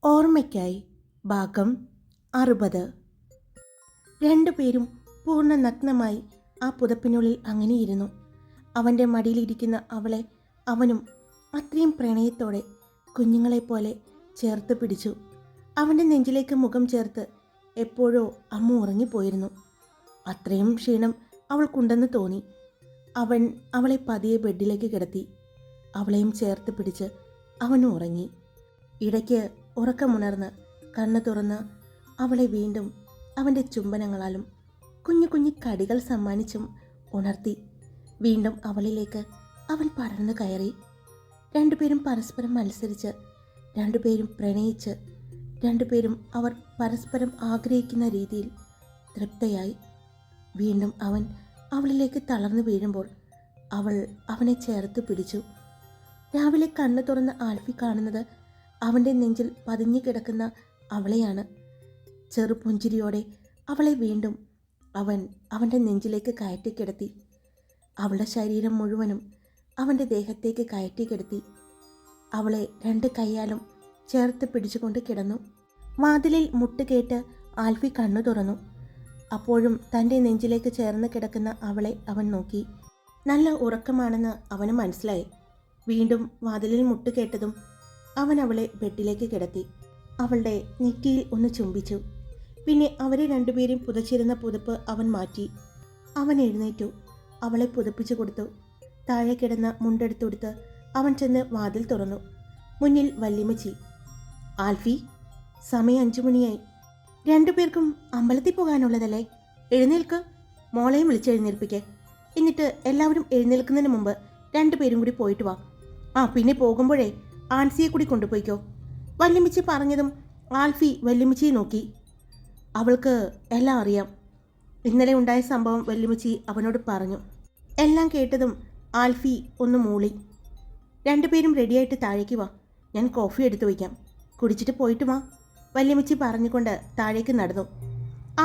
ഓർമ്മയ്ക്കായി ഭാഗം 60. രണ്ടുപേരും പൂർണ്ണ നഗ്നമായി ആ പുതപ്പിനുള്ളിൽ അങ്ങനെയിരുന്നു. അവൻ്റെ മടിയിലിരിക്കുന്ന അവളെ അവനും അത്രയും പ്രണയത്തോടെ കുഞ്ഞുങ്ങളെപ്പോലെ ചേർത്ത് പിടിച്ചു. അവൻ്റെ നെഞ്ചിലേക്ക് മുഖം ചേർത്ത് എപ്പോഴോ അമ്മ ഉറങ്ങിപ്പോയിരുന്നു. അത്രയും ക്ഷീണം അവൾക്കുണ്ടെന്ന് തോന്നി. അവൻ അവളെ പതിയെ ബെഡിലേക്ക് കിടത്തി. അവളെയും ചേർത്ത് പിടിച്ച് അവനും ഉറങ്ങി. ഇടയ്ക്ക് ഉറക്കമുണർന്ന് കണ്ണു തുറന്ന് അവളെ വീണ്ടും അവൻ്റെ ചുംബനങ്ങളാലും കുഞ്ഞു കുഞ്ഞു കടികൾ സമ്മാനിച്ചും ഉണർത്തി. വീണ്ടും അവളിലേക്ക് അവൻ പടർന്നു കയറി. രണ്ടുപേരും പരസ്പരം മത്സരിച്ച്, രണ്ടുപേരും പ്രണയിച്ച്, രണ്ടുപേരും അവർ പരസ്പരം ആഗ്രഹിക്കുന്ന രീതിയിൽ തൃപ്തയായി. വീണ്ടും അവൻ അവളിലേക്ക് തളർന്നു വീഴുമ്പോൾ അവൾ അവനെ ചേർത്ത് പിടിച്ചു. രാവിലെ കണ്ണു തുറന്ന് ആൽഫി കാണുന്നത് അവൻ്റെ നെഞ്ചിൽ പതിഞ്ഞു കിടക്കുന്ന അവളെയാണ്. ചെറുപുഞ്ചിരിയോടെ അവളെ വീണ്ടും അവൻ അവൻ്റെ നെഞ്ചിലേക്ക് കയറ്റിക്കിടത്തി. അവളുടെ ശരീരം മുഴുവനും അവൻ്റെ ദേഹത്തേക്ക് കയറ്റിക്കിടത്തി. അവളെ രണ്ട് കൈയാലും ചേർത്ത് പിടിച്ചുകൊണ്ട് കിടന്നു. വാതിലിൽ മുട്ടുകേട്ട് ആൽഫി കണ്ണു തുറന്നു. അപ്പോഴും തൻ്റെ നെഞ്ചിലേക്ക് ചേർന്ന് കിടക്കുന്ന അവളെ അവൻ നോക്കി. നല്ല ഉറക്കമാണെന്ന് അവന് മനസ്സിലായി. വീണ്ടും വാതിലിൽ മുട്ടുകേട്ടതും അവൻ അവളെ ബെഡിലേക്ക് കിടത്തി. അവളുടെ നെറ്റിയിൽ ഒന്ന് ചുംബിച്ചു. പിന്നെ അവരെ രണ്ടുപേരും പുതച്ചിരുന്ന പുതപ്പ് അവൻ മാറ്റി. അവൻ എഴുന്നേറ്റു. അവളെ പുതപ്പിച്ചു കൊടുത്തു. താഴെ കിടന്ന മുണ്ടെടുത്തുകൊടുത്ത് അവൻ ചെന്ന് വാതിൽ തുറന്നു. മുന്നിൽ വല്യമ്മച്ചി. ആൽഫി, സമയം 5 മണിയായി. രണ്ടുപേർക്കും അമ്പലത്തിൽ പോകാനുള്ളതല്ലേ? എഴുന്നേൽക്ക്. മോളെയും വിളിച്ചെഴുന്നേൽപ്പിക്കേ. എന്നിട്ട് എല്ലാവരും എഴുന്നേൽക്കുന്നതിന് മുമ്പ് രണ്ടുപേരും കൂടി പോയിട്ട് വാ. പിന്നെ പോകുമ്പോഴേ ആൻസിയെ കൂടി കൊണ്ടുപോയിക്കോ. വല്യമ്മച്ചി പറഞ്ഞതും ആൽഫി വല്യമ്മച്ചിയെ നോക്കി. അവൾക്ക് എല്ലാം അറിയാം. ഇന്നലെ ഉണ്ടായ സംഭവം വല്യമ്മച്ചി അവനോട് പറഞ്ഞു. എല്ലാം കേട്ടതും ആൽഫി ഒന്ന് മൂളി. രണ്ടുപേരും റെഡിയായിട്ട് താഴേക്ക് വാ, ഞാൻ കോഫി എടുത്തു വയ്ക്കാം, കുടിച്ചിട്ട് പോയിട്ട് വാ, വല്യമ്മച്ചി പറഞ്ഞുകൊണ്ട് താഴേക്ക് നടന്നു.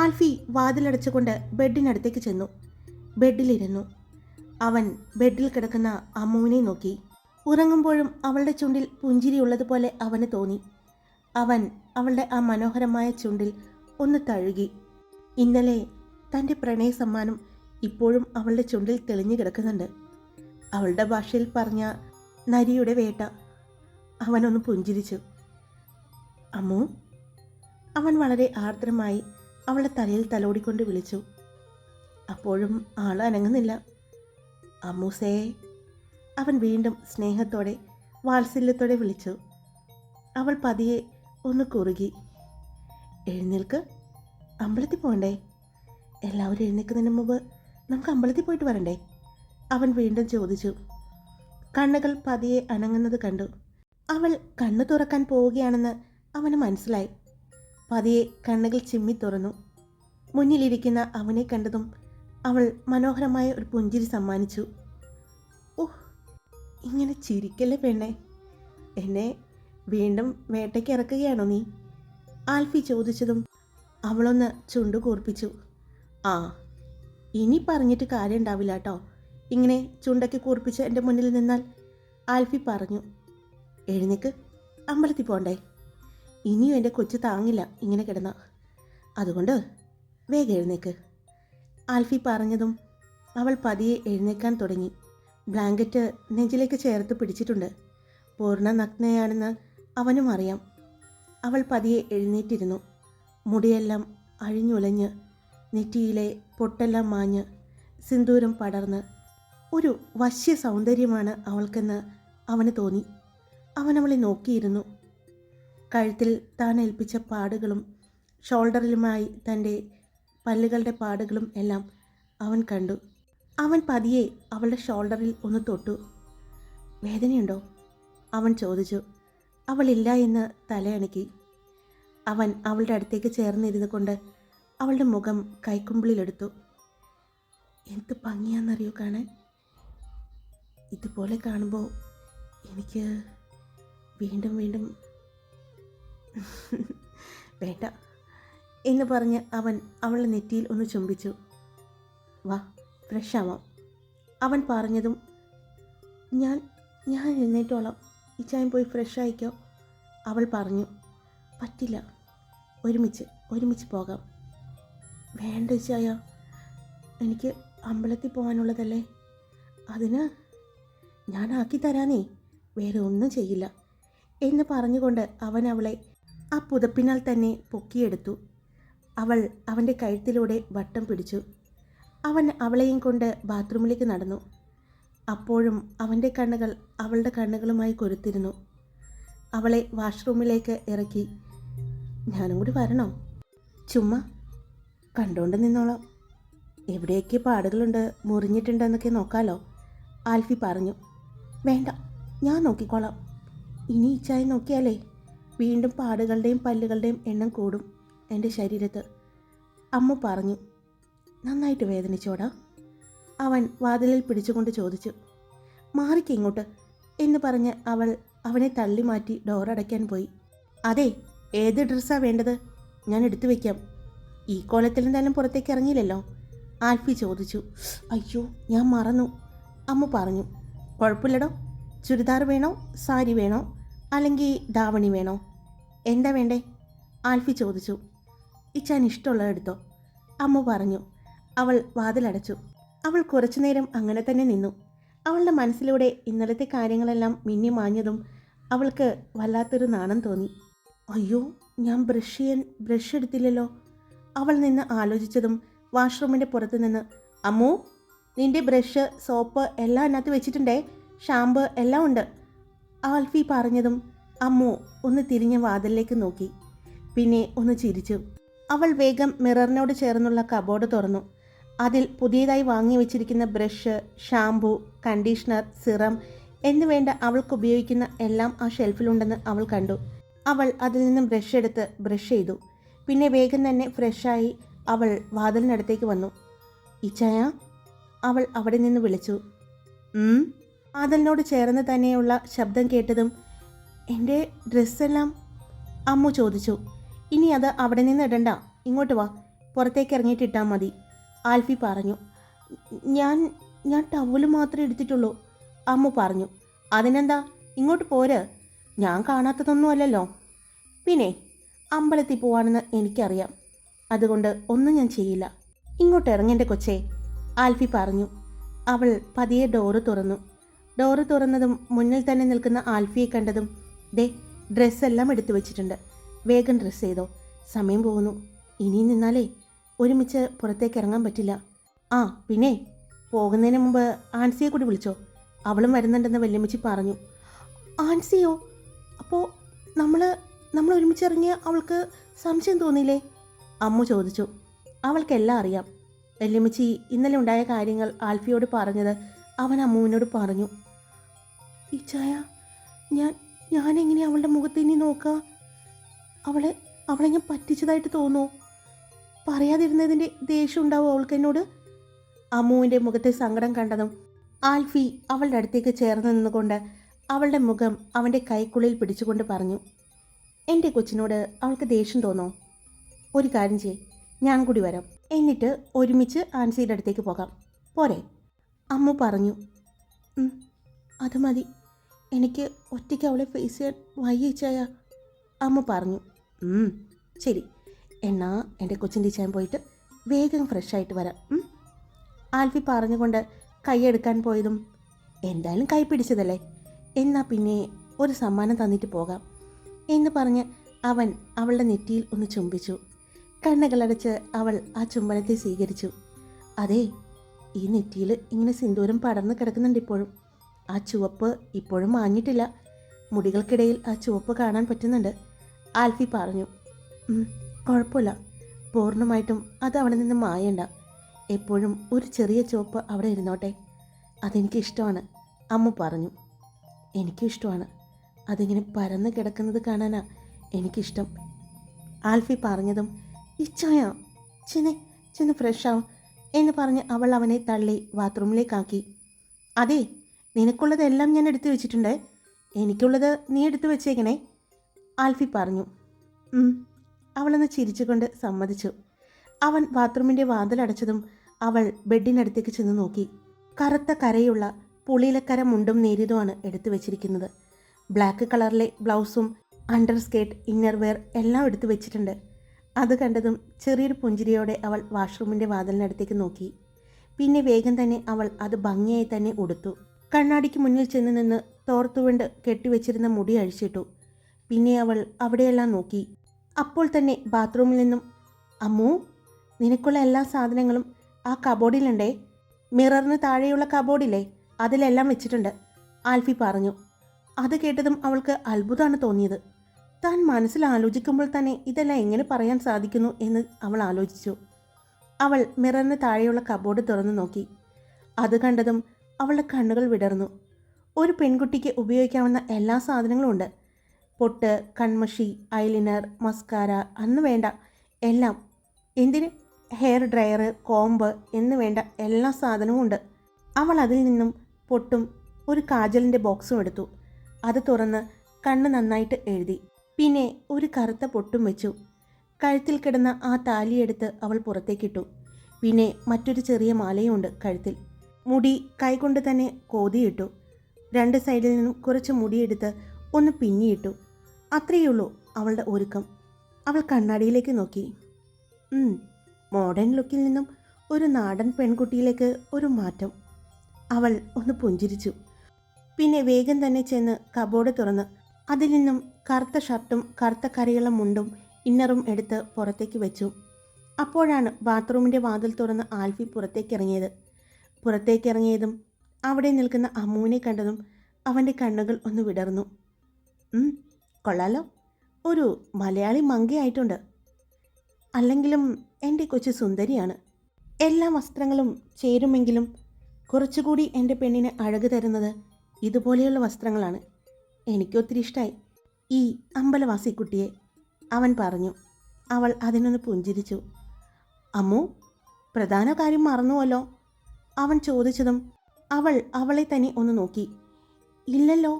ആൽഫി വാതിലടച്ചുകൊണ്ട് ബെഡിനടുത്തേക്ക് ചെന്നു. ബെഡിലിരുന്നു. അവൻ ബെഡിൽ കിടക്കുന്ന അമ്മുവിനെ നോക്കി. ഉറങ്ങുമ്പോഴും അവളുടെ ചുണ്ടിൽ പുഞ്ചിരിയുള്ളതുപോലെ അവന് തോന്നി. അവൻ അവളുടെ ആ മനോഹരമായ ചുണ്ടിൽ ഒന്ന് തഴുകി. ഇന്നലെ തൻ്റെ പ്രണയ സമ്മാനം ഇപ്പോഴും അവളുടെ ചുണ്ടിൽ തെളിഞ്ഞു കിടക്കുന്നുണ്ട്. അവളുടെ ഭാഷയിൽ പറഞ്ഞ നരിയുടെ വേട്ട. അവനൊന്ന് പുഞ്ചിരിച്ചു. അമ്മു. അവൻ വളരെ ആർദ്രമായി അവളുടെ തലയിൽ തലോടിക്കൊണ്ട് വിളിച്ചു. അപ്പോഴും ആൾ അനങ്ങുന്നില്ല. അമ്മൂസേ. അവൻ വീണ്ടും സ്നേഹത്തോടെ വാത്സല്യത്തോടെ വിളിച്ചു. അവൾ പതിയെ ഒന്ന് കുറുകി. എഴുന്നേൽക്ക്, അമ്പലത്തിൽ പോകണ്ടേ? എല്ലാവരും എഴുന്നേൽക്കുന്നതിന് മുമ്പ് നമുക്ക് അമ്പലത്തിൽ പോയിട്ട് വരണ്ടേ? അവൻ വീണ്ടും ചോദിച്ചു. കണ്ണുകൾ പതിയെ അനങ്ങുന്നത് കണ്ടു. അവൾ കണ്ണു തുറക്കാൻ പോവുകയാണെന്ന് അവന് മനസ്സിലായി. പതിയെ കണ്ണുകൾ ചിമ്മി തുറന്നു. മുന്നിലിരിക്കുന്ന അവനെ കണ്ടതും അവൾ മനോഹരമായ ഒരു പുഞ്ചിരി സമ്മാനിച്ചു. ഇങ്ങനെ ചിരിക്കല്ലേ പെണ്ണെ, എന്നെ വീണ്ടും വേട്ടയ്ക്ക് ഇറക്കുകയാണോ നീ? ആൽഫി ചോദിച്ചതും അവളൊന്ന് ചുണ്ടു കൂർപ്പിച്ചു. ഇനി പറഞ്ഞിട്ട് കാര്യം ഉണ്ടാവില്ല കേട്ടോ, ഇങ്ങനെ ചുണ്ടൊക്കെ കൂർപ്പിച്ച് എൻ്റെ മുന്നിൽ നിന്നാൽ, ആൽഫി പറഞ്ഞു. എഴുന്നേക്ക്, അമ്പലത്തിൽ പോണ്ടേ? ഇനിയും എൻ്റെ കൊച്ചു താങ്ങില്ല ഇങ്ങനെ കിടന്ന, അതുകൊണ്ട് വേഗം എഴുന്നേക്ക്. ആൽഫി പറഞ്ഞതും അവൾ പതിയെ എഴുന്നേക്കാൻ തുടങ്ങി. ബ്ലാങ്കറ്റ് നെഞ്ചിലേക്ക് ചേർത്ത് പിടിച്ചിട്ടുണ്ട്. പൂർണ്ണ നഗ്നയാണെന്ന് അവനും അറിയാം. അവൾ പതിയെ എഴുന്നേറ്റിരുന്നു. മുടിയെല്ലാം അഴിഞ്ഞുലഞ്ഞ്, നെറ്റിയിലെ പൊട്ടെല്ലാം മാഞ്ഞ്, സിന്ദൂരം പടർന്ന് ഒരു വശ്യ സൗന്ദര്യമാണ് അവൾക്കെന്ന് അവന് തോന്നി. അവൻ അവളെ നോക്കിയിരുന്നു. കഴുത്തിൽ താൻ ഏൽപ്പിച്ച പാടുകളും ഷോൾഡറിലുമായി തൻ്റെ പല്ലുകളുടെ പാടുകളും എല്ലാം അവൻ കണ്ടു. അവൻ പതിയെ അവളുടെ ഷോൾഡറിൽ ഒന്ന് തൊട്ടു. വേദനയുണ്ടോ? അവൻ ചോദിച്ചു. അവളില്ല എന്ന് തലയണക്കി. അവൻ അവളുടെ അടുത്തേക്ക് ചേർന്നിരുന്നു കൊണ്ട് അവളുടെ മുഖം കൈക്കുമ്പിളിലെടുത്തു. എന്ത് ഭംഗിയാണെന്നറിയോ കാണാൻ. ഇതുപോലെ കാണുമ്പോൾ എനിക്ക് വീണ്ടും വീണ്ടും വേണ്ട എന്ന് പറഞ്ഞ് അവൻ അവളുടെ നെറ്റിയിൽ ഒന്ന് ചുംബിച്ചു. വാ, ഫ്രഷ് ആവാം. അവൻ പറഞ്ഞതും ഞാൻ എഴുന്നേറ്റോളാം, ഇച്ചായം പോയി ഫ്രഷ് ആയിക്കോ, അവൾ പറഞ്ഞു. പറ്റില്ല, ഒരുമിച്ച് പോകാം. വേണ്ട ചായ, എനിക്ക് അമ്പലത്തിൽ പോകാനുള്ളതല്ലേ. അതിന് ഞാൻ ആക്കി തരാനേ, വേറെ ഒന്നും ചെയ്യില്ല എന്ന് പറഞ്ഞുകൊണ്ട് അവൻ അവളെ ആ പുതപ്പിനാൽ തന്നെ പൊക്കിയെടുത്തു. അവൾ അവൻ്റെ കഴുത്തിലൂടെ വട്ടം പിടിച്ചു. അവൻ അവളെയും കൊണ്ട് ബാത്റൂമിലേക്ക് നടന്നു. അപ്പോഴും അവൻ്റെ കണ്ണുകൾ അവളുടെ കണ്ണുകളുമായി കൊരുത്തിരുന്നു. അവളെ വാഷ്റൂമിലേക്ക് ഇറക്കി. ഞാനും കൂടി വരണോ? ചുമ്മാ കണ്ടുകൊണ്ട് നിന്നോളാം. എവിടെയൊക്കെ പാടുകളുണ്ട്, മുറിഞ്ഞിട്ടുണ്ടെന്നൊക്കെ നോക്കാലോ, ആൽഫി പറഞ്ഞു. വേണ്ട, ഞാൻ നോക്കിക്കോളാം. ഇനി ഇച്ചായി നോക്കിയാലേ വീണ്ടും പാടുകളുടെയും പല്ലുകളുടെയും എണ്ണം കൂടും എൻ്റെ ശരീരത്ത്, അമ്മ പറഞ്ഞു. നന്നായിട്ട് വേദനിച്ചോടാ? അവൻ വാതിലിൽ പിടിച്ചുകൊണ്ട് ചോദിച്ചു. മാറിക്ക് ഇങ്ങോട്ട് എന്ന് പറഞ്ഞ് അവൾ അവനെ തള്ളി മാറ്റി ഡോറടയ്ക്കാൻ പോയി. അതെ, ഏത് ഡ്രസ്സാണ് വേണ്ടത്? ഞാൻ എടുത്തു വയ്ക്കാം. ഈ കോലത്തിൽ എന്തായാലും പുറത്തേക്ക് ഇറങ്ങിയില്ലല്ലോ, ആൽഫി ചോദിച്ചു. അയ്യോ, ഞാൻ മറന്നു, അമ്മ പറഞ്ഞു. കുഴപ്പമില്ലടോ. ചുരിദാർ വേണോ, സാരി വേണോ, അല്ലെങ്കിൽ ധാവണി വേണോ? എന്താ വേണ്ടേ? ആൽഫി ചോദിച്ചു. ഇച്ചാൻ ഇഷ്ടമുള്ളത് എടുത്തോ, അമ്മ പറഞ്ഞു. അവൾ വാതിലടച്ചു. അവൾ കുറച്ചു നേരം അങ്ങനെ തന്നെ നിന്നു. അവളുടെ മനസ്സിലൂടെ ഇന്നലത്തെ കാര്യങ്ങളെല്ലാം മിന്നി മാഞ്ഞതും അവൾക്ക് വല്ലാത്തൊരു നാണം തോന്നി. അയ്യോ, ഞാൻ ബ്രഷ് എടുത്തില്ലല്ലോ, അവൾ നിന്ന് ആലോചിച്ചതും വാഷ്റൂമിൻ്റെ പുറത്ത് നിന്ന് അമ്മു, നിൻ്റെ ബ്രഷ്, സോപ്പ് എല്ലാം അതിനകത്ത് വെച്ചിട്ടുണ്ടേ, ഷാമ്പ് എല്ലാം ഉണ്ട്, ആൽഫി പറഞ്ഞതും അമ്മു ഒന്ന് തിരിഞ്ഞ് വാതിലിലേക്ക് നോക്കി. പിന്നെ ഒന്ന് ചിരിച്ചു. അവൾ വേഗം മിററിനോട് ചേർന്നുള്ള കബോർഡ് തുറന്നു. അതിൽ പുതിയതായി വാങ്ങി വെച്ചിരിക്കുന്ന ബ്രഷ്, ഷാംപൂ, കണ്ടീഷണർ, സിറം എന്നുവേണ്ട അവൾക്ക് ഉപയോഗിക്കുന്ന എല്ലാം ആ ഷെൽഫിലുണ്ടെന്ന് അവൾ കണ്ടു. അവൾ അതിൽ നിന്നും ബ്രഷ് എടുത്ത് ബ്രഷ് ചെയ്തു. പിന്നെ വേഗം തന്നെ ഫ്രഷായി അവൾ വാതിലിനടുത്തേക്ക് വന്നു. ഇച്ചായ, അവൾ അവിടെ നിന്ന് വിളിച്ചു. വാതിലിനോട് ചേർന്ന് തന്നെയുള്ള ശബ്ദം കേട്ടതും എൻ്റെ ഡ്രസ്സെല്ലാം, അമ്മു ചോദിച്ചു. ഇനി അത് അവിടെ നിന്ന് ഇടണ്ട, ഇങ്ങോട്ട് വാ, പുറത്തേക്ക് ഇറങ്ങിയിട്ട് ഇട്ടാൽ മതി, ആൽഫി പറഞ്ഞു. ഞാൻ ടവല് മാത്രമേ എടുത്തിട്ടുള്ളൂ, അമ്മു പറഞ്ഞു. അതിനെന്താ, ഇങ്ങോട്ട് പോര്, ഞാൻ കാണാത്തതൊന്നും അല്ലല്ലോ. പിന്നെ അമ്പലത്തിൽ പോവാണെന്ന് എനിക്കറിയാം, അതുകൊണ്ട് ഒന്നും ഞാൻ ചെയ്യില്ല, ഇങ്ങോട്ട് ഇറങ്ങേണ്ട കൊച്ചേ, ആൽഫി പറഞ്ഞു. അവൾ പതിയെ ഡോറ് തുറന്നു. ഡോറ് തുറന്നതും മുന്നിൽ തന്നെ നിൽക്കുന്ന ആൽഫിയെ കണ്ടതും ദേ, ഡ്രസ്സെല്ലാം എടുത്തു വെച്ചിട്ടുണ്ട്, വേഗം ഡ്രസ്സ് ചെയ്തോ, സമയം പോകുന്നു, ഇനിയും നിന്നാലേ ഒരുമിച്ച് പുറത്തേക്ക് ഇറങ്ങാൻ പറ്റില്ല. ആ പിന്നെ പോകുന്നതിന് മുമ്പ് ആൻസിയെ കൂടി വിളിച്ചോ, അവളും വരുന്നുണ്ടെന്ന് വല്യമ്മച്ചി പറഞ്ഞു. ആൻസിയോ? അപ്പോൾ നമ്മൾ ഒരുമിച്ച് ഇറങ്ങിയ അവൾക്ക് സംശയം തോന്നിയില്ലേ, അമ്മു ചോദിച്ചു. അവൾക്കെല്ലാം അറിയാം. വല്യമ്മച്ചി ഇന്നലെ ഉണ്ടായ കാര്യങ്ങൾ ആൽഫിയോട് പറഞ്ഞത് അവൻ അമ്മുവിനോട് പറഞ്ഞു. ഇച്ചായ, ഞാനെങ്ങനെ അവളുടെ മുഖത്ത് ഇനി നോക്കുക? അവളെ ഞാൻ പറ്റിച്ചതായിട്ട് തോന്നുമോ? പറയാതിരുന്നതിൻ്റെ ദേഷ്യം ഉണ്ടാവും അവൾക്ക് എന്നോട്? അമ്മുവിൻ്റെ മുഖത്തെ സങ്കടം കണ്ടതും ആൽഫി അവളുടെ അടുത്തേക്ക് ചേർന്ന് നിന്നുകൊണ്ട് അവളുടെ മുഖം അവൻ്റെ കൈക്കുള്ളിൽ പിടിച്ചുകൊണ്ട് പറഞ്ഞു. എൻ്റെ കൊച്ചിനോട് അവൾക്ക് ദേഷ്യം തോന്നോ? ഒരു കാര്യം ചെയ്യ്, ഞാൻ കൂടി വരാം, എന്നിട്ട് ഒരുമിച്ച് ആൻസിയുടെ അടുത്തേക്ക് പോകാം, പോരെ? അമ്മ പറഞ്ഞു. അത് മതി, എനിക്ക് ഒറ്റയ്ക്ക് അവളെ ഫേസ് ചെയ്യാൻ വയ്യച്ചായ, അമ്മ പറഞ്ഞു. ശരി, എന്നാ എൻ്റെ കൊച്ചിൻ്റെ ചെയ്യാൻ പോയിട്ട് വേഗം ഫ്രഷായിട്ട് വരാം, ആൽഫി പറഞ്ഞുകൊണ്ട് കൈയെടുക്കാൻ പോയതും എന്തായാലും കൈ പിടിച്ചതല്ലേ, എന്നാൽ പിന്നെ ഒരു സമ്മാനം തന്നിട്ട് പോകാം എന്ന് പറഞ്ഞ് അവൻ അവളുടെ നെറ്റിയിൽ ഒന്ന് ചുംബിച്ചു. കണ്ണുകളടച്ച് അവൾ ആ ചുംബനത്തെ സ്വീകരിച്ചു. അതെ, ഈ നെറ്റിയിൽ ഇങ്ങനെ സിന്ദൂരം പടർന്നു കിടക്കുന്നുണ്ട് ഇപ്പോഴും. ആ ചുവപ്പ് ഇപ്പോഴും മാഞ്ഞിട്ടില്ല, മുടികൾക്കിടയിൽ ആ ചുവപ്പ് കാണാൻ പറ്റുന്നുണ്ട്, ആൽഫി പറഞ്ഞു. കുഴപ്പമില്ല, പൂർണ്ണമായിട്ടും അത് അവിടെ നിന്ന് മായണ്ട, എപ്പോഴും ഒരു ചെറിയ ചുവപ്പ് അവിടെ ഇരുന്നോട്ടെ, അതെനിക്കിഷ്ടമാണ്, അമ്മ പറഞ്ഞു. എനിക്കും ഇഷ്ടമാണ്, അതിങ്ങനെ പരന്ന് കിടക്കുന്നത് കാണാനാ എനിക്കിഷ്ടം, ആൽഫി പറഞ്ഞതും ഇച്ചായ ചെന്ന് ഫ്രഷാവും എന്ന് പറഞ്ഞ് അവൾ അവനെ തള്ളി ബാത്റൂമിലേക്കാക്കി. അതെ, നിനക്കുള്ളതെല്ലാം ഞാൻ എടുത്തു വെച്ചിട്ടുണ്ട്, എനിക്കുള്ളത് നീ എടുത്തു വെച്ചേക്കണേ, ആൽഫി പറഞ്ഞു. അവളൊന്ന് ചിരിച്ചുകൊണ്ട് സമ്മതിച്ചു. അവൻ ബാത്റൂമിൻ്റെ വാതിലടച്ചതും അവൾ ബെഡിനടുത്തേക്ക് ചെന്ന് നോക്കി. കറുത്ത കരയുള്ള പുളിയിലക്കര മുണ്ടും നേരിയതുമാണ് എടുത്തു വെച്ചിരിക്കുന്നത്. ബ്ലാക്ക് കളറിലെ ബ്ലൗസും അണ്ടർ സ്കേർട്ട്, ഇന്നർ വെയർ എല്ലാം എടുത്തു വെച്ചിട്ടുണ്ട്. അത് കണ്ടതും ചെറിയൊരു പുഞ്ചിരിയോടെ അവൾ വാഷ്റൂമിൻ്റെ വാതിലിനടുത്തേക്ക് നോക്കി. പിന്നെ വേഗം തന്നെ അവൾ അത് ഭംഗിയായി തന്നെ ഉടുത്തു. കണ്ണാടിക്ക് മുന്നിൽ ചെന്ന് നിന്ന് തോർത്തുകൊണ്ട് കെട്ടിവെച്ചിരുന്ന മുടി അഴിച്ചിട്ടു. പിന്നെ അവൾ അവിടെയെല്ലാം നോക്കി. അപ്പോൾ തന്നെ ബാത്റൂമിൽ നിന്നും, അമ്മു, നിനക്കുള്ള എല്ലാ സാധനങ്ങളും ആ കബോർഡിലുണ്ടേ. മിററിന് താഴെയുള്ള കബോർഡില്ലേ, അതിലെല്ലാം വെച്ചിട്ടുണ്ട്, ആൽഫി പറഞ്ഞു. അത് കേട്ടതും അവൾക്ക് അത്ഭുതമാണ് തോന്നിയത്. താൻ മനസ്സിൽ ആലോചിക്കുമ്പോൾ തന്നെ ഇതെല്ലാം എങ്ങനെ പറയാൻ സാധിക്കുന്നു എന്ന് അവൾ ആലോചിച്ചു. അവൾ മിററിന് താഴെയുള്ള കബോർഡ് തുറന്നു നോക്കി. അത് കണ്ടതും അവളുടെ കണ്ണുകൾ വിടർന്നു. ഒരു പെൺകുട്ടിക്ക് ഉപയോഗിക്കാവുന്ന എല്ലാ സാധനങ്ങളും ഉണ്ട്. പൊട്ട്, കൺമഷി, ഐലിനർ, മസ്കാര എന്ന് വേണ്ട എല്ലാം. എന്തിന്, ഹെയർ ഡ്രയർ, കോമ്പ് എന്ന് വേണ്ട എല്ലാ സാധനവും ഉണ്ട്. അവൾ അതിൽ നിന്നും പൊട്ടും ഒരു കാജലിൻ്റെ ബോക്സും എടുത്തു. അത് തുറന്ന് കണ്ണ് നന്നായിട്ട് എഴുതി. പിന്നെ ഒരു കറുത്ത പൊട്ടും വെച്ചു. കഴുത്തിൽ കിടന്ന ആ താലിയെടുത്ത് അവൾ പുറത്തേക്കിട്ടു. പിന്നെ മറ്റൊരു ചെറിയ മാലയും ഉണ്ട് കഴുത്തിൽ. മുടി കൈകൊണ്ട് തന്നെ കോതിയിട്ടു. 2 സൈഡിൽ നിന്നും കുറച്ച് മുടിയെടുത്ത് ഒന്ന് പിന്നിയിട്ടു. അത്രയുള്ളൂ അവളുടെ ഒരുക്കം. അവൾ കണ്ണാടിയിലേക്ക് നോക്കി. മോഡേൺ ലുക്കിൽ നിന്നും ഒരു നാടൻ പെൺകുട്ടിയിലേക്ക് ഒരു മാറ്റം. അവൾ ഒന്ന് പുഞ്ചിരിച്ചു. പിന്നെ വേഗം തന്നെ ചെന്ന് കബോർഡ് തുറന്ന് അതിൽ നിന്നും കറുത്ത ഷർട്ടും കറുത്ത കരയുള്ള മുണ്ടും ഇന്നറും എടുത്ത് പുറത്തേക്ക് വെച്ചു. അപ്പോഴാണ് ബാത്റൂമിൻ്റെ വാതിൽ തുറന്ന് ആൽഫി പുറത്തേക്കിറങ്ങിയത്. പുറത്തേക്കിറങ്ങിയതും അവിടെ നിൽക്കുന്ന അമ്മുവിനെ കണ്ടതും അവൻ്റെ കണ്ണുകൾ ഒന്ന് വിടർന്നു. കൊള്ളാലോ, ഒരു മലയാളി മങ്കയായിട്ടുണ്ട്. അല്ലെങ്കിലും എൻ്റെ കൊച്ചു സുന്ദരിയാണ്. എല്ലാ വസ്ത്രങ്ങളും ചേരുമെങ്കിലും കുറച്ചുകൂടി എൻ്റെ പെണ്ണിന് അഴക് തരുന്നത് ഇതുപോലെയുള്ള വസ്ത്രങ്ങളാണ്. എനിക്കൊത്തിരി ഇഷ്ടമായി ഈ അമ്പലവാസി കുട്ടിയെ, അവൻ പറഞ്ഞു. അവൾ അതിനൊന്ന് പുഞ്ചിരിച്ചു. അമ്മു, പ്രധാന കാര്യം മറന്നുവല്ലോ, അവൻ ചോദിച്ചതും അവൾ അവളെ തന്നെ ഒന്ന് നോക്കി. ഇല്ലല്ലോ,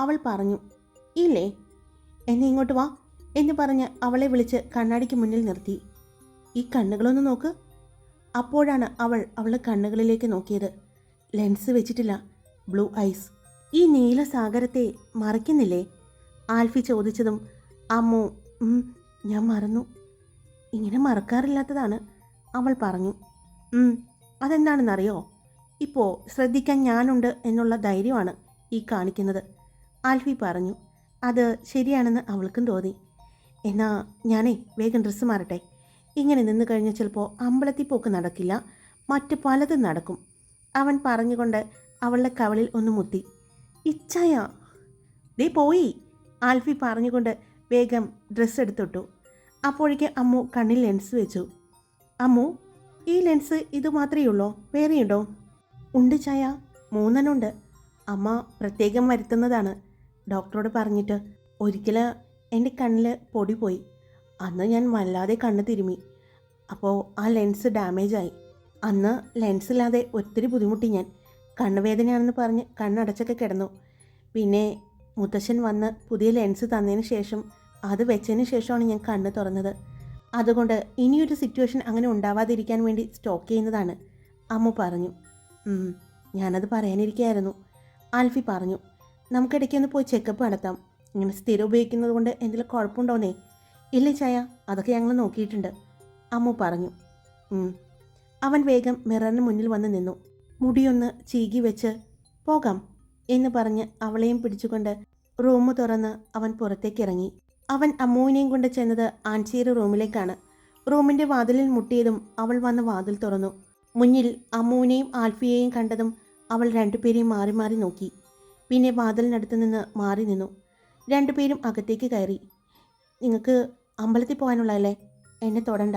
അവൾ പറഞ്ഞു. ഇല്ലേ, എന്നെ ഇങ്ങോട്ട് വാ എന്ന് പറഞ്ഞ് അവളെ വിളിച്ച് കണ്ണാടിക്ക് മുന്നിൽ നിർത്തി. ഈ കണ്ണുകളൊന്ന് നോക്ക്. അപ്പോഴാണ് അവൾ അവളുടെ കണ്ണുകളിലേക്ക് നോക്കിയത്. ലെൻസ് വെച്ചിട്ടില്ല, ബ്ലൂ ഐസ്. ഈ നീല സാഗരത്തെ മറയ്ക്കുന്നില്ലേ, ആൽഫി ചോദിച്ചതും അമ്മു ഞാൻ മറന്നു, ഇങ്ങനെ മറക്കാറില്ലാത്തതാണ്, അവൾ പറഞ്ഞു. അതെന്താണെന്നറിയോ, ഇപ്പോൾ ശ്രദ്ധിക്കാൻ ഞാനുണ്ട് എന്നുള്ള ധൈര്യമാണ് ഈ കാണിക്കുന്നത്, ആൽഫി പറഞ്ഞു. അത് ശരിയാണെന്ന് അവൾക്കും തോന്നി. എന്നാ ഞാനേ വേഗം ഡ്രസ്സ് മാറട്ടെ. ഇങ്ങനെ നിന്ന് കഴിഞ്ഞാൽ ചിലപ്പോൾ അമ്പലത്തിൽ പോക്ക് നടക്കില്ല, മറ്റ് പലതും നടക്കും, അവൻ പറഞ്ഞുകൊണ്ട് അവളുടെ കവളിൽ ഒന്ന് മുത്തി. ഇച്ഛായ ദേ പോയി, ആൽഫി പറഞ്ഞുകൊണ്ട് വേഗം ഡ്രസ്സ് എടുത്തിട്ടു. അപ്പോഴേക്ക് അമ്മു കണ്ണിൽ ലെൻസ് വെച്ചു. അമ്മു, ഈ ലെൻസ് ഇത് മാത്രമേ ഉള്ളോ, വേറെയുണ്ടോ? ഉണ്ട് ചായ, 3 ഉണ്ട്. അമ്മ പ്രത്യേകം വരുത്തുന്നതാണ്, ഡോക്ടറോട് പറഞ്ഞിട്ട്. ഒരിക്കൽ എൻ്റെ കണ്ണിൽ പൊടി പോയി, അന്ന് ഞാൻ വല്ലാതെ കണ്ണ് തിരുമ്മി. അപ്പോൾ ആ ലെൻസ് ഡാമേജായി. അന്ന് ലെൻസില്ലാതെ ഒത്തിരി ബുദ്ധിമുട്ടി ഞാൻ. കണ്ണുവേദനയാണെന്ന് പറഞ്ഞ് കണ്ണടച്ചൊക്കെ കിടന്നു. പിന്നെ മുത്തശ്ശൻ വന്ന് പുതിയ ലെൻസ് തന്നതിന് ശേഷം അത് വെച്ചതിന് ശേഷമാണ് ഞാൻ കണ്ണ് തുറന്നത്. അതുകൊണ്ട് ഇനിയൊരു സിറ്റുവേഷൻ അങ്ങനെ ഉണ്ടാവാതിരിക്കാൻ വേണ്ടി സ്റ്റോക്ക് ചെയ്യുന്നതാണ്, അമ്മു പറഞ്ഞു. ഞാനത് പറയാനിരിക്കുകയായിരുന്നു, ആൽഫി പറഞ്ഞു. നമുക്കിടയ്ക്കൊന്ന് പോയി ചെക്കപ്പ് നടത്താം. ഇങ്ങനെ സ്ഥിരം ഉപയോഗിക്കുന്നത് കൊണ്ട് എന്തെങ്കിലും കുഴപ്പമുണ്ടോന്നേ? ഇല്ല ചായ, അതൊക്കെ ഞങ്ങൾ നോക്കിയിട്ടുണ്ട്, അമ്മു പറഞ്ഞു. അവൻ വേഗം മിററിന് മുന്നിൽ വന്ന് നിന്നു. മുടിയൊന്ന് ചീകി വെച്ച് പോകാം എന്ന് പറഞ്ഞ് അവളെയും പിടിച്ചുകൊണ്ട് റൂം തുറന്ന് അവൻ പുറത്തേക്കിറങ്ങി. അവൻ അമ്മുവിനെയും കൊണ്ട് ചെന്നത് ആൻസിയുടെ റൂമിലേക്കാണ്. റൂമിൻ്റെ വാതിലിൽ മുട്ടിയതും അവൾ വന്ന് വാതിൽ തുറന്നു. മുന്നിൽ അമ്മുവിനെയും ആൽഫിയെയും കണ്ടതും അവൾ 2 പേരെയും മാറി മാറി നോക്കി. പിന്നെ വാതിലിനടുത്ത് നിന്ന് മാറി നിന്നു. 2 പേരും അകത്തേക്ക് കയറി. നിങ്ങൾക്ക് അമ്പലത്തിൽ പോകാനുള്ളതല്ലേ, എന്നെ തൊടണ്ട,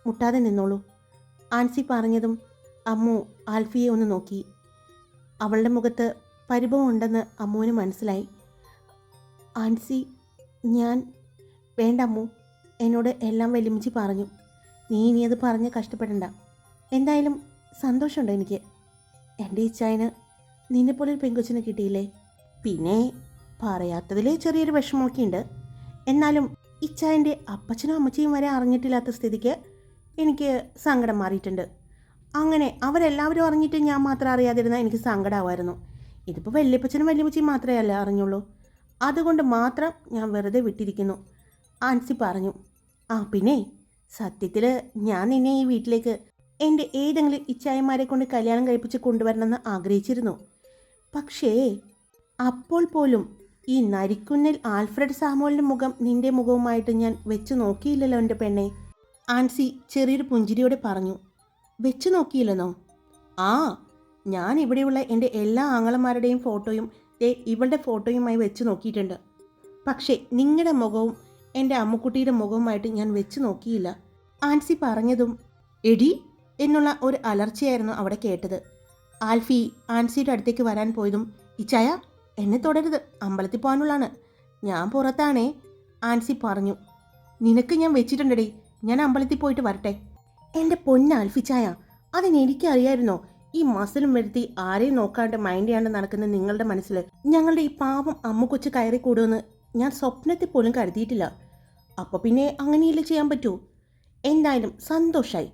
മുട്ടാതെ നിന്നോളൂ, ആൻസി പറഞ്ഞതും അമ്മു ആൽഫിയെ ഒന്ന് നോക്കി. അവളുടെ മുഖത്ത് പരിഭവമുണ്ടെന്ന് അമ്മുവിന് മനസ്സിലായി. ആൻസി, ഞാൻ വേണ്ട അമ്മു, എന്നോട് എല്ലാം വലിമിച്ചി പറഞ്ഞു. നീ ഇനി അത് പറഞ്ഞ് കഷ്ടപ്പെടണ്ട. എന്തായാലും സന്തോഷമുണ്ട് എനിക്ക്. എൻ്റെ ഇച്ചായന് നിന്നെപ്പോലൊരു പെങ്കൊച്ചിനെ കിട്ടിയില്ലേ. പിന്നെ പറയാത്തതിൽ ചെറിയൊരു വിഷമമൊക്കെ ഉണ്ട്. എന്നാലും ഇച്ചായൻ്റെ അപ്പച്ചനും അമ്മച്ചിയും വരെ അറിഞ്ഞിട്ടില്ലാത്ത സ്ഥിതിക്ക് എനിക്ക് സങ്കടം മാറിയിട്ടുണ്ട്. അങ്ങനെ അവരെല്ലാവരും അറിഞ്ഞിട്ട് ഞാൻ മാത്രം അറിയാതിരുന്നാൽ എനിക്ക് സങ്കടമായിരുന്നു. ഇതിപ്പോൾ വല്യപ്പച്ചനും വല്യമ്മച്ചിയും മാത്രമേ അല്ല അറിഞ്ഞുള്ളൂ. അതുകൊണ്ട് മാത്രം ഞാൻ വെറുതെ വിട്ടിരിക്കുന്നു. ആൻസി പറഞ്ഞു. ആ പിന്നെ സത്യത്തിൽ ഞാൻ നിന്നെ ഈ വീട്ടിലേക്ക് എൻ്റെ ഏതെങ്കിലും ഇച്ചായന്മാരെ കൊണ്ട് കല്യാണം കഴിപ്പിച്ച് കൊണ്ടുവരണമെന്ന് ആഗ്രഹിച്ചിരുന്നു. പക്ഷേ അപ്പോൾ പോലും ഈ നരിക്കുന്നിൽ ആൽഫ്രഡ് സാമുവലിൻ്റെ മുഖം നിന്റെ മുഖവുമായിട്ട് ഞാൻ വെച്ച് നോക്കിയില്ലല്ലോ എൻ്റെ പെണ്ണെ. ആൻസി ചെറിയൊരു പുഞ്ചിരിയോടെ പറഞ്ഞു. വെച്ച് നോക്കിയില്ലെന്നോ? ആ, ഞാൻ ഇവിടെയുള്ള എൻ്റെ എല്ലാ ആങ്ങളമാരുടെയും ഫോട്ടോയും ഇവളുടെ ഫോട്ടോയുമായി വെച്ച് നോക്കിയിട്ടുണ്ട്. പക്ഷേ നിങ്ങളുടെ മുഖവും എൻ്റെ അമ്മുക്കുട്ടിയുടെ മുഖവുമായിട്ട് ഞാൻ വെച്ച് നോക്കിയില്ല. ആൻസി പറഞ്ഞതും എടി എന്നുള്ള ഒരു അലർച്ചയായിരുന്നു അവിടെ കേട്ടത്. ആൽഫി ആൻസിയുടെ അടുത്തേക്ക് വരാൻ പോയതും ഇച്ചായ എന്നെ തുടരുത്, അമ്പലത്തിൽ പോകാനുള്ളതാണ്, ഞാൻ പുറത്താണേ. ആൻസി പറഞ്ഞു. നിനക്ക് ഞാൻ വെച്ചിട്ടുണ്ടേ, ഞാൻ അമ്പലത്തിൽ പോയിട്ട് വരട്ടെ. എൻ്റെ പൊന്നാൽഫിച്ചായ, അതിനെനിക്കറിയായിരുന്നോ ഈ മസിലും വരുത്തി ആരെയും നോക്കാണ്ട് മൈൻഡ് ചെയ്യാണ്ട് നടക്കുന്ന നിങ്ങളുടെ മനസ്സിൽ ഞങ്ങളുടെ ഈ പാവം അമ്മുകൊച്ച് കയറി കൂടുമെന്ന് ഞാൻ സ്വപ്നത്തിൽ പോലും കരുതിയിട്ടില്ല. അപ്പോൾ പിന്നെ അങ്ങനെയല്ലേ ചെയ്യാൻ പറ്റൂ. എന്തായാലും സന്തോഷമായി.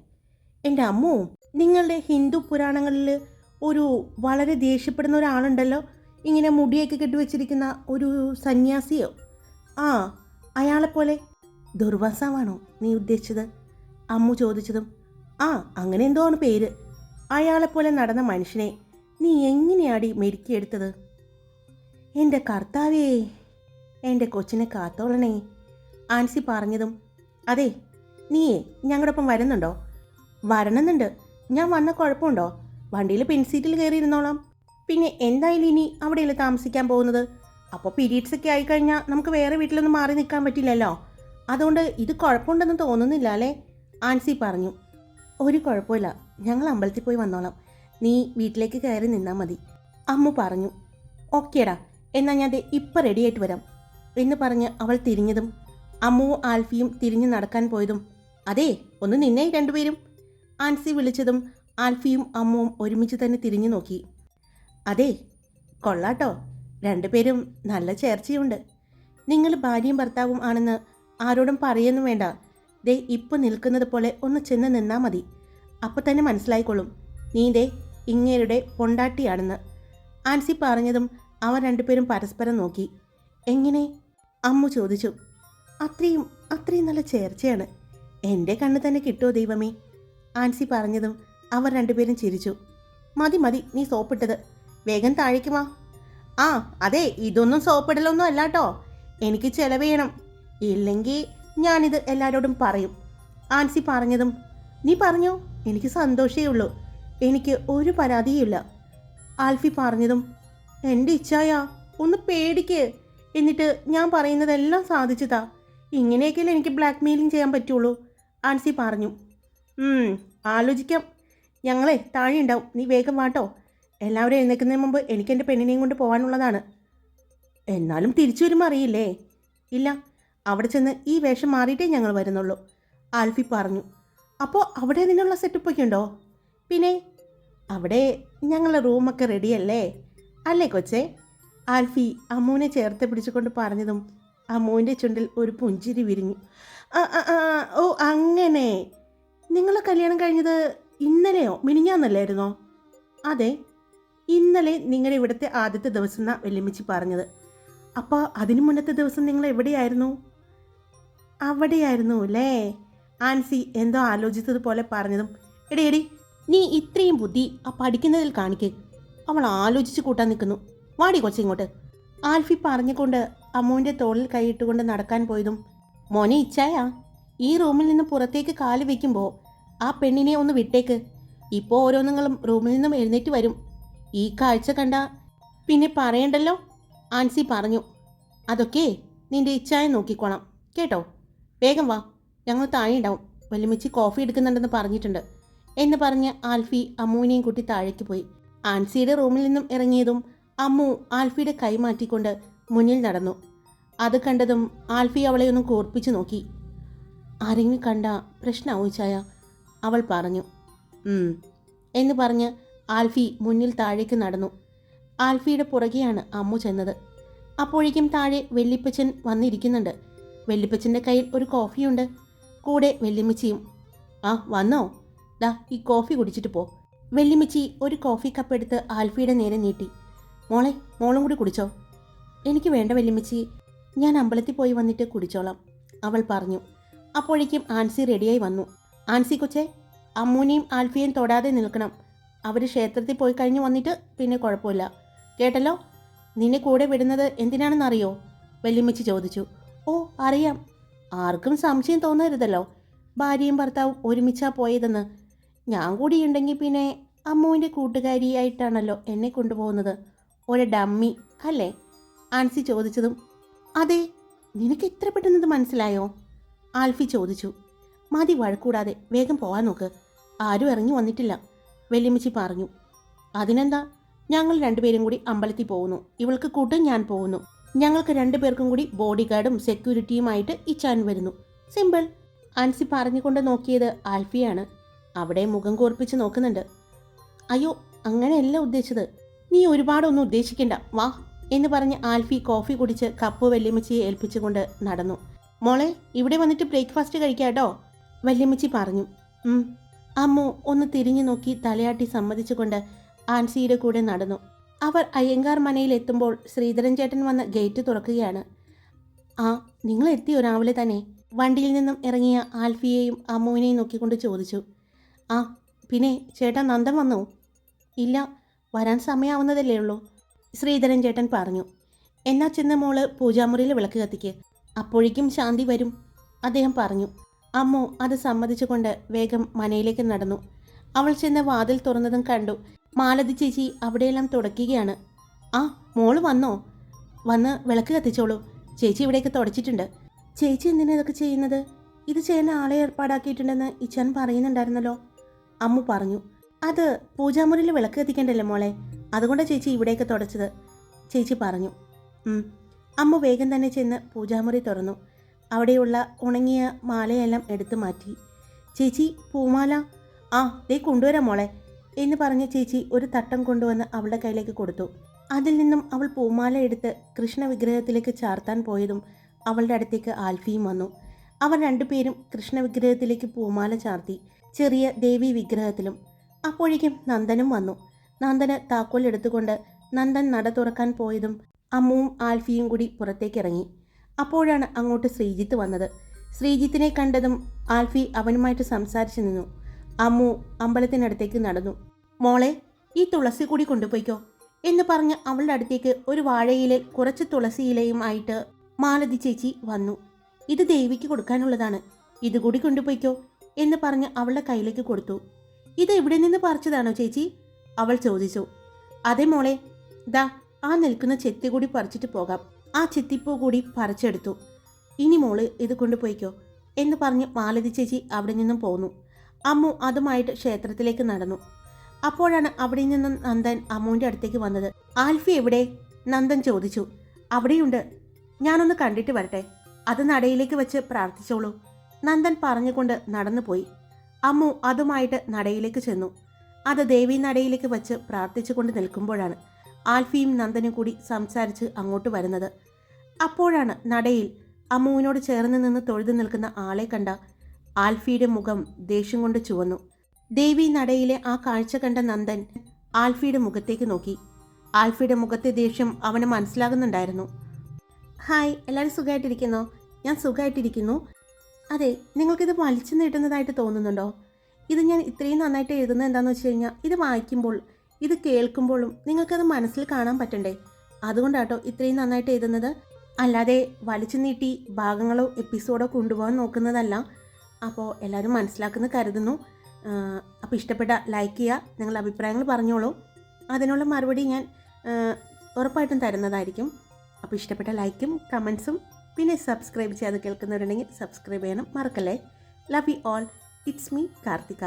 എൻ്റെ അമ്മു, നിങ്ങളുടെ ഹിന്ദു പുരാണങ്ങളിൽ ഒരു വളരെ ദേഷ്യപ്പെടുന്ന ഒരാളുണ്ടല്ലോ, ഇങ്ങനെ മുടിയൊക്കെ കെട്ടിവെച്ചിരിക്കുന്ന ഒരു സന്യാസിയോ? ആ, അയാളെപ്പോലെ. ദുർവാസാവാണോ നീ ഉദ്ദേശിച്ചത്? അമ്മു ചോദിച്ചതും ആ, അങ്ങനെ എന്തോ ആണ് പേര്. അയാളെപ്പോലെ നടന്ന മനുഷ്യനെ നീ എങ്ങനെയാടി മെരുക്കിയെടുത്തത്? എൻ്റെ കർത്താവേ, എൻ്റെ കൊച്ചിനെ കാത്തോളണേ. ആൻസി പറഞ്ഞതും അതെ, നീയേ ഞങ്ങളോടൊപ്പം വരുന്നുണ്ടോ? വരണമെന്നുണ്ട്. ഞാൻ വന്ന കുഴപ്പമുണ്ടോ? വണ്ടിയിൽ പിൻസീറ്റിൽ കയറിയിരുന്നോളാം. പിന്നെ എന്തായാലും ഇനി അവിടെയല്ലേ താമസിക്കാൻ പോകുന്നത്. അപ്പോൾ പീരീഡ്സ് ഒക്കെ ആയിക്കഴിഞ്ഞാൽ നമുക്ക് വേറെ വീട്ടിലൊന്നും മാറി നിൽക്കാൻ പറ്റില്ലല്ലോ. അതുകൊണ്ട് ഇത് കുഴപ്പമുണ്ടെന്ന് തോന്നുന്നില്ല അല്ലേ? ആൻസി പറഞ്ഞു. ഒരു കുഴപ്പമില്ല, ഞങ്ങൾ അമ്പലത്തിൽ പോയി വന്നോളാം, നീ വീട്ടിലേക്ക് കയറി നിന്നാൽ മതി. അമ്മു പറഞ്ഞു. ഓക്കേടാ, എന്നാൽ ഞാൻ ഇപ്പം റെഡിയായിട്ട് വരാം എന്ന് പറഞ്ഞ് അവൾ തിരിഞ്ഞതും അമ്മുവും ആൽഫിയും തിരിഞ്ഞു നടക്കാൻ പോയതും അതെ, ഒന്ന് നിന്നേ രണ്ടുപേരും. ആൻസി വിളിച്ചതും ആൽഫിയും അമ്മുവും ഒരുമിച്ച് തന്നെ തിരിഞ്ഞു നോക്കി. അതെ, കൊള്ളാട്ടോ, രണ്ടുപേരും നല്ല ചേർച്ചയുണ്ട്. നിങ്ങൾ ഭാര്യയും ഭർത്താവും ആണെന്ന് ആരോടും പറയുന്നു വേണ്ട. ദേ ഇപ്പം നിൽക്കുന്നത് പോലെ ഒന്ന് ചെന്ന് നിന്നാൽ മതി. അപ്പം തന്നെ മനസ്സിലായിക്കൊള്ളും നീ ദേ ഇങ്ങേരുടെ പൊണ്ടാട്ടിയാണെന്ന്. ആൻസി പറഞ്ഞതും അവർ രണ്ടുപേരും പരസ്പരം നോക്കി. എങ്ങനെ? അമ്മു ചോദിച്ചു. അത്രയും നല്ല ചേർച്ചയാണ്. എൻ്റെ കണ്ണ് തന്നെ കിട്ടുമോ ദൈവമേ? ആൻസി പറഞ്ഞതും അവർ രണ്ടുപേരും ചിരിച്ചു. മതി നീ സോപ്പിട്ടത്, വേഗം താഴേക്ക് വാ. ആ അതെ, ഇതൊന്നും സോപ്പിടലൊന്നും അല്ലാട്ടോ, എനിക്ക് ചെലവ് ചെയ്യണം, ഇല്ലെങ്കിൽ ഞാനിത് എല്ലാവരോടും പറയും. ആൻസി പറഞ്ഞതും നീ പറഞ്ഞോ, എനിക്ക് സന്തോഷമേ ഉള്ളൂ, എനിക്ക് ഒരു പരാതിയുമില്ല. ആൽഫി പറഞ്ഞതും എൻ്റെ ഇച്ഛായ ഒന്ന് പേടിക്ക്, എന്നിട്ട് ഞാൻ പറയുന്നതെല്ലാം സാധിച്ചതാ. ഇങ്ങനെയൊക്കെയല്ലേ എനിക്ക് ബ്ലാക്ക് മെയിലിംഗ് ചെയ്യാൻ പറ്റുള്ളൂ. ആൻസി പറഞ്ഞു. ആലോചിക്കാം, ഞങ്ങളെ താഴെ ഉണ്ടാവും, നീ വേഗം വാട്ടോ. എല്ലാവരും എഴുന്നേൽക്കുന്നതിന് മുമ്പ് എനിക്ക് എൻ്റെ പെണ്ണിനെയും കൊണ്ട് പോകാനുള്ളതാണ്. എന്നാലും തിരിച്ചു വരുമ്പോൾ അറിയില്ലേ? ഇല്ല, അവിടെ ചെന്ന് ഈ വേഷം മാറിയിട്ടേ ഞങ്ങൾ വരുന്നുള്ളൂ. ആൽഫി പറഞ്ഞു. അപ്പോൾ അവിടെ അതിനുള്ള സെറ്റപ്പൊക്കെ ഉണ്ടോ? പിന്നെ അവിടെ ഞങ്ങളുടെ റൂമൊക്കെ റെഡിയല്ലേ അല്ലേ കൊച്ചേ? ആൽഫി അമ്മുവിനെ ചേർത്ത് പിടിച്ചുകൊണ്ട് പറഞ്ഞതും അമ്മുവിൻ്റെ ചുണ്ടിൽ ഒരു പുഞ്ചിരി വിരിഞ്ഞു. ഓ അങ്ങനെ, നിങ്ങളെ കല്യാണം കഴിഞ്ഞത് ഇന്നലെയോ മിനിഞ്ഞാന്നല്ലായിരുന്നോ? അതെ, ഇന്നലെ നിങ്ങളുടെ ഇവിടുത്തെ ആദ്യത്തെ ദിവസം എന്നാണ് വെല്ലുമിച്ചി പറഞ്ഞത്. അപ്പോൾ അതിനു മുന്നത്തെ ദിവസം നിങ്ങൾ എവിടെയായിരുന്നു? അവിടെയായിരുന്നു അല്ലേ? ആൻസി എന്തോ ആലോചിച്ചതുപോലെ പറഞ്ഞതും എടി നീ ഇത്രയും ബുദ്ധി ആ പഠിക്കുന്നതിൽ കാണിക്ക്. അവൾ ആലോചിച്ച് കൂട്ടാൻ നിൽക്കുന്നു. വാടി കൊച്ചിങ്ങോട്ട്. ആൽഫി പറഞ്ഞുകൊണ്ട് അമ്മുവിൻ്റെ തോളിൽ കൈയിട്ടുകൊണ്ട് നടക്കാൻ പോയതും മോനെ ഇച്ചായ, ഈ റൂമിൽ നിന്ന് പുറത്തേക്ക് കാല് വയ്ക്കുമ്പോൾ ആ പെണ്ണിനെ ഒന്ന് വിട്ടേക്ക്. ഇപ്പോൾ ഓരോന്നുങ്ങളും റൂമിൽ നിന്നും എഴുന്നേറ്റ് വരും. ഈ കാഴ്ച കണ്ട പിന്നെ പറയണ്ടല്ലോ. ആൻസി പറഞ്ഞു. അതൊക്കെ നിന്റെ ഇച്ഛായ നോക്കിക്കോളാം കേട്ടോ. വേഗം വാ, ഞങ്ങൾ താഴെ ഉണ്ടാവും, വല്യമ്മച്ചി കോഫി എടുക്കുന്നുണ്ടെന്ന് പറഞ്ഞിട്ടുണ്ട് എന്ന് പറഞ്ഞ് ആൽഫി അമ്മുവിനെയും കൂട്ടി താഴേക്ക് പോയി. ആൻസിയുടെ റൂമിൽ നിന്നും ഇറങ്ങിയതും അമ്മു ആൽഫിയുടെ കൈ മാറ്റിക്കൊണ്ട് മുന്നിൽ നടന്നു. അത് കണ്ടതും ആൽഫി അവളെ ഒന്ന് കോർപ്പിച്ച് നോക്കി. ആരെങ്കിലും കണ്ട പ്രശ്നമാവും ചായ, അവൾ പറഞ്ഞു. എന്ന് പറഞ്ഞ് ആൽഫി മുന്നിൽ താഴേക്ക് നടന്നു. ആൽഫിയുടെ പുറകെയാണ് അമ്മു ചെന്നത്. അപ്പോഴേക്കും താഴെ വെല്ലിപ്പച്ചൻ വന്നിരിക്കുന്നുണ്ട്. വെല്ലിപ്പച്ചൻ്റെ കയ്യിൽ ഒരു കോഫിയുണ്ട്, കൂടെ വെല്ലിമ്മച്ചിയും. ആ വന്നോ? ദാ ഈ കോഫി കുടിച്ചിട്ട് പോ. വെല്ലിമ്മച്ചി ഒരു കോഫി കപ്പ് എടുത്ത് ആൽഫിയുടെ നേരെ നീട്ടി. മോളും കൂടി കുടിച്ചോ. എനിക്ക് വേണ്ട വല്യമ്മച്ചി, ഞാൻ അമ്പലത്തിൽ പോയി വന്നിട്ട് കുടിച്ചോളാം, അവൾ പറഞ്ഞു. അപ്പോഴേക്കും ആൻസി റെഡിയായി വന്നു. ആൻസി കൊച്ചേ, അമ്മൂനെയും ആൽഫിയെയും തൊടാതെ നിൽക്കണം. അവർ ക്ഷേത്രത്തിൽ പോയി കഴിഞ്ഞ് വന്നിട്ട് പിന്നെ കുഴപ്പമില്ല, കേട്ടല്ലോ? നിന്നെ കൂടെ വിടുന്നത് എന്തിനാണെന്നറിയോ? വല്യമ്മച്ചി ചോദിച്ചു. ഓ അറിയാം. ആർക്കും സംശയം തോന്നരുതല്ലോ, ഭാര്യയും ഭർത്താവും ഒരുമിച്ചാ പോയതെന്ന്. ഞാൻ കൂടി ഉണ്ടെങ്കിൽ പിന്നെ അമ്മുവിൻ്റെ കൂട്ടുകാരിയായിട്ടാണല്ലോ എന്നെ കൊണ്ടുപോകുന്നത്. ഒരു ഡമ്മി അല്ലേ? ആൻസി ചോദിച്ചതും അതെ, നിനക്ക് ഇത്ര പെട്ടെന്നത് മനസ്സിലായോ? ആൽഫി ചോദിച്ചു. മതി വഴക്കൂടാതെ വേഗം പോകാൻ നോക്ക്, ആരും ഇറങ്ങി വന്നിട്ടില്ല, വല്യമ്മച്ചി പറഞ്ഞു. അതിനെന്താ, ഞങ്ങൾ രണ്ടുപേരും കൂടി അമ്പലത്തിൽ പോകുന്നു, ഇവൾക്ക് കൂട്ടും ഞാൻ പോകുന്നു. ഞങ്ങൾക്ക് രണ്ടുപേർക്കും കൂടി ബോഡി ഗാർഡും സെക്യൂരിറ്റിയുമായിട്ട് ഇച്ചാൻ വരുന്നു, സിമ്പിൾ. ആൻസി പറഞ്ഞുകൊണ്ട് നോക്കിയത് ആൽഫിയാണ്. അവിടെ മുഖം കോർപ്പിച്ച് നോക്കുന്നുണ്ട്. അയ്യോ, അങ്ങനെയല്ല ഉദ്ദേശിച്ചത്, നീ ഒരുപാടൊന്നും ഉദ്ദേശിക്കണ്ട, വാ എന്ന് പറഞ്ഞ് ആൽഫി കോഫി കുടിച്ച് കപ്പ് വല്യമ്മച്ചിയെ ഏൽപ്പിച്ചുകൊണ്ട് നടന്നു. മോളെ, ഇവിടെ വന്നിട്ട് ബ്രേക്ക്ഫാസ്റ്റ് കഴിക്കാട്ടോ, വല്യമ്മച്ചി പറഞ്ഞു. അമ്മു ഒന്ന് തിരിഞ്ഞു നോക്കി തലയാട്ടി സമ്മതിച്ചുകൊണ്ട് ആൻസിയുടെ കൂടെ നടന്നു. അവർ അയ്യങ്കാർ മനയിൽ എത്തുമ്പോൾ ശ്രീധരൻ ചേട്ടൻ വന്ന് ഗേറ്റ് തുറക്കുകയാണ്. ആ, നിങ്ങൾ എത്തിയോ രാവിലെ തന്നെ? വണ്ടിയിൽ നിന്നും ഇറങ്ങിയ ആൽഫിയെയും അമ്മുവിനെയും നോക്കിക്കൊണ്ട് ചോദിച്ചു. ആ, പിന്നെ ചേട്ടാ നന്ദൻ വന്നോ? ഇല്ല, വരാൻ സമയമാവുന്നതല്ലേ ഉള്ളൂ, ശ്രീധരൻ ചേട്ടൻ പറഞ്ഞു. എന്നാ ചെന്ന മോള് പൂജാമുറിയിൽ വിളക്ക് കത്തിക്ക്, അപ്പോഴേക്കും ശാന്തി വരും, അദ്ദേഹം പറഞ്ഞു. അമ്മു അത് സമ്മതിച്ചുകൊണ്ട് വേഗം മനയിലേക്ക് നടന്നു. അവൾ ചെന്ന് വാതിൽ തുറന്നതും കണ്ടു മാലതി ചേച്ചി അവിടെയെല്ലാം തുടയ്ക്കുകയാണ്. ആ, മോള് വന്നോ? വന്ന് വിളക്ക് കത്തിച്ചോളൂ, ചേച്ചി ഇവിടേക്ക് തുടച്ചിട്ടുണ്ട്. ചേച്ചി എന്തിനാ ഇതൊക്കെ ചെയ്യുന്നത്? ഇത് ചെയ്യാൻ ആളെ ഏർപ്പാടാക്കിയിട്ടുണ്ടെന്ന് ഇച്ചാൻ പറയുന്നുണ്ടായിരുന്നല്ലോ, അമ്മു പറഞ്ഞു. അത് പൂജാമുറിയിൽ വിളക്ക് കത്തിക്കണ്ടല്ലോ മോളെ, അതുകൊണ്ടാണ് ചേച്ചി ഇവിടേക്ക് തുടച്ചത്, ചേച്ചി പറഞ്ഞു. അമ്മു വേഗം തന്നെ ചെന്ന് പൂജാമുറി തുറന്നു. അവിടെയുള്ള ഉണങ്ങിയ മാലയെല്ലാം എടുത്തു മാറ്റി. ചേച്ചി, പൂമാല. ആ, ദേ കൊണ്ടുവരാം മോളെ എന്ന് പറഞ്ഞ് ചേച്ചി ഒരു തട്ടം കൊണ്ടുവന്ന് അവളുടെ കയ്യിലേക്ക് കൊടുത്തു. അതിൽ നിന്നും അവൾ പൂമാല എടുത്ത് കൃഷ്ണ വിഗ്രഹത്തിലേക്ക് ചാർത്താൻ പോയതും അവളുടെ അടുത്തേക്ക് ആൽഫിയും വന്നു. അവർ രണ്ടുപേരും കൃഷ്ണ വിഗ്രഹത്തിലേക്ക് പൂമാല ചാർത്തി, ചെറിയ ദേവി വിഗ്രഹത്തിലും. അപ്പോഴേക്കും നന്ദനും വന്നു. നന്ദന് താക്കോൽ എടുത്തുകൊണ്ട് നന്ദൻ നട തുറക്കാൻ പോയതും അമ്മുവും ആൽഫിയും കൂടി പുറത്തേക്ക് ഇറങ്ങി. അപ്പോഴാണ് അങ്ങോട്ട് ശ്രീജിത്ത് വന്നത്. ശ്രീജിത്തിനെ കണ്ടതും ആൽഫി അവനുമായിട്ട് സംസാരിച്ചു നിന്നു. അമ്മു അമ്പലത്തിനടുത്തേക്ക് നടന്നു. മോളെ, ഈ തുളസി കൂടി കൊണ്ടുപോയിക്കോ എന്ന് പറഞ്ഞ് അവളുടെ അടുത്തേക്ക് ഒരു വാഴയിലെ കുറച്ച് തുളസി ഇലയും ആയിട്ട് മാലതി ചേച്ചി വന്നു. ഇത് ദേവിക്ക് കൊടുക്കാനുള്ളതാണ്, ഇതുകൂടി കൊണ്ടുപോയിക്കോ എന്ന് പറഞ്ഞ് അവളുടെ കയ്യിലേക്ക് കൊടുത്തു. ഇത് എവിടെ നിന്ന് പറിച്ചതാണോ ചേച്ചി? അവൾ ചോദിച്ചു. അതെ മോളെ, ദാ ആ നിൽക്കുന്ന ചെത്തി കൂടി പറിച്ചിട്ട് പോകാം. ആ ചെത്തിപ്പൂ കൂടി പറിച്ചെടുത്തു. ഇനി മോള് ഇത് കൊണ്ടുപോയിക്കോ എന്ന് പറഞ്ഞ് മാലതി ചേച്ചി അവിടെ നിന്നും പോന്നു. അമ്മു അതുമായിട്ട് ക്ഷേത്രത്തിലേക്ക് നടന്നു. അപ്പോഴാണ് അവിടെ നിന്നും നന്ദൻ അമ്മുവിൻ്റെ അടുത്തേക്ക് വന്നത്. ആൽഫി എവിടെ? നന്ദൻ ചോദിച്ചു. അവിടെയുണ്ട്, ഞാനൊന്ന് കണ്ടിട്ട് വരട്ടെ, അത് നടയിലേക്ക് വെച്ച് പ്രാർത്ഥിച്ചോളൂ, നന്ദൻ പറഞ്ഞുകൊണ്ട് നടന്നുപോയി. അമ്മു അതുമായിട്ട് നടയിലേക്ക് ചെന്നു. അത് ദേവി നടയിലേക്ക് വെച്ച് പ്രാർത്ഥിച്ചുകൊണ്ട് നിൽക്കുമ്പോഴാണ് ആൽഫിയും നന്ദനും കൂടി സംസാരിച്ച് അങ്ങോട്ട് വരുന്നത്. അപ്പോഴാണ് നടയിൽ അമ്മുവിനോട് ചേർന്ന് നിന്ന് തൊഴുതു നിൽക്കുന്ന ആളെ കണ്ട ആൽഫിയുടെ മുഖം ദേഷ്യം കൊണ്ട് ചുവന്നു. ദേവി നടയിലെ ആ കാഴ്ച കണ്ട നന്ദൻ ആൽഫിയുടെ മുഖത്തേക്ക് നോക്കി. ആൽഫിയുടെ മുഖത്തെ ദേഷ്യം അവന് മനസ്സിലാകുന്നുണ്ടായിരുന്നു. ഹായ്, എല്ലാവരും സുഖമായിട്ടിരിക്കുന്നോ? ഞാൻ സുഖമായിട്ടിരിക്കുന്നു. അതെ, നിങ്ങൾക്കിത് വലിച്ചു നീട്ടുന്നതായിട്ട് തോന്നുന്നുണ്ടോ? ഇത് ഞാൻ ഇത്രയും നന്നായിട്ട് എഴുതുന്നത് എന്താണെന്ന് വെച്ച് കഴിഞ്ഞാൽ, ഇത് വായിക്കുമ്പോൾ ഇത് കേൾക്കുമ്പോഴും നിങ്ങൾക്കത് മനസ്സിൽ കാണാൻ പറ്റണ്ടേ, അതുകൊണ്ടാട്ടോ ഇത്രയും നന്നായിട്ട് എഴുതുന്നത്. അല്ലാതെ വലിച്ചു നീട്ടി ഭാഗങ്ങളോ എപ്പിസോഡോ കൊണ്ടുപോകാൻ നോക്കുന്നതല്ല. അപ്പോൾ എല്ലാവരും മനസ്സിലാക്കുന്ന കരുതുന്നു. അപ്പോൾ ഇഷ്ടപ്പെട്ട ലൈക്ക് ചെയ്യുക, നിങ്ങളുടെ അഭിപ്രായങ്ങൾ പറഞ്ഞോളൂ, അതിനുള്ള മറുപടി ഞാൻ ഉറപ്പായിട്ടും തരുന്നതായിരിക്കും. അപ്പോൾ ഇഷ്ടപ്പെട്ട ലൈക്കും കമൻസും പിന്നെ സബ്സ്ക്രൈബ് ചെയ്യാതെ കേൾക്കുന്നവരുണ്ടെങ്കിൽ സബ്സ്ക്രൈബ് ചെയ്യണം മറക്കല്ലേ. Love you all. It's me Karthika.